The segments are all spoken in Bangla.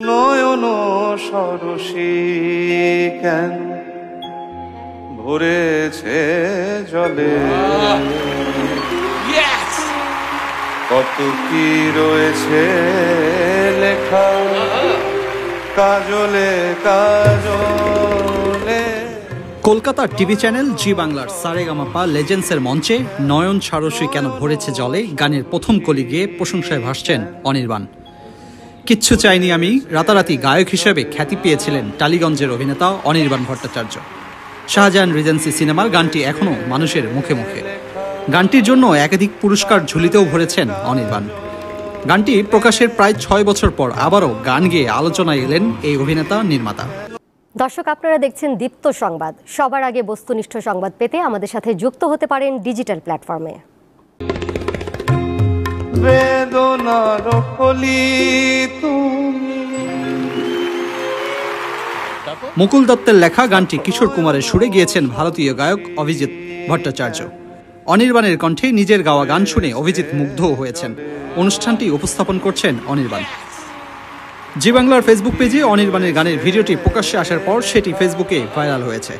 নয়ন সরসী কেন ভরেছে জলে, কত কি রয়েছে লেখা কাজলে কাজলে। কলকাতার টিভি চ্যানেল জি বাংলার সারেগামাপা লেজেন্ডসের মঞ্চে নয়ন সারসী কেন ভরেছে জলে গানের প্রথম কলি গিয়ে প্রশংসায় ভাসছেন অনির্বাণ। কিচ্ছু চাইনি আমি রাতারাতি গায়ক হিসেবে খ্যাতি পেয়েছিলেন টালিগঞ্জের অভিনেতা অনির্বাণ ভট্টাচার্য। শাহজাহান রিজেন্সি সিনেমার গানটি এখনও মানুষের মুখে মুখে। গানটির জন্য একাধিক পুরস্কার ঝুলিতেও ভরেছেন অনির্বাণ। গানটি প্রকাশের প্রায় 6 বছর পর আবারও গান গেয়ে আলোচনায় এলেন এই অভিনেতা নির্মাতা। দর্শক, আপনারা দেখছেন দীপ্ত সংবাদ। সবার আগে বস্তুনিষ্ঠ সংবাদ পেতে আমাদের সাথে যুক্ত হতে পারেন ডিজিটাল প্ল্যাটফর্মে। মুকুল দত্তের লেখা গানটি কিশোর কুমারের সুরে গিয়েছেন ভারতীয় গায়ক অভিজিৎ ভট্টাচার্য। অনির্বাণের কণ্ঠে নিজের গাওয়া গান শুনে অভিজিৎ মুগ্ধ হয়েছেন। অনুষ্ঠানটি উপস্থাপন করছেন অনির্বাণ। জি বাংলার ফেসবুক পেজে অনির্বাণের গানের ভিডিওটি প্রকাশ্যে আসার পর সেটি ফেসবুকে ভাইরাল হয়েছে।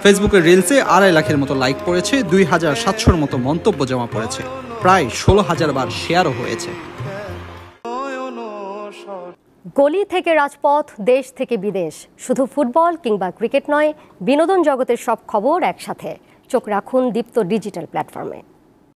ফেসবুকের রিলসে 2.5 লাখের মতো লাইক পড়েছে, 2700-র মতো মন্তব্য জমা পড়েছে, প্রায় 16,000 বার শেয়ারও হয়েছে। গলি থেকে রাজপথ, দেশ থেকে বিদেশ, শুধু ফুটবল কিংবা ক্রিকেট নয়, বিনোদন জগতের সব খবর একসাথে। চোখ রাখুন দীপ্ত ডিজিটাল প্ল্যাটফর্মে।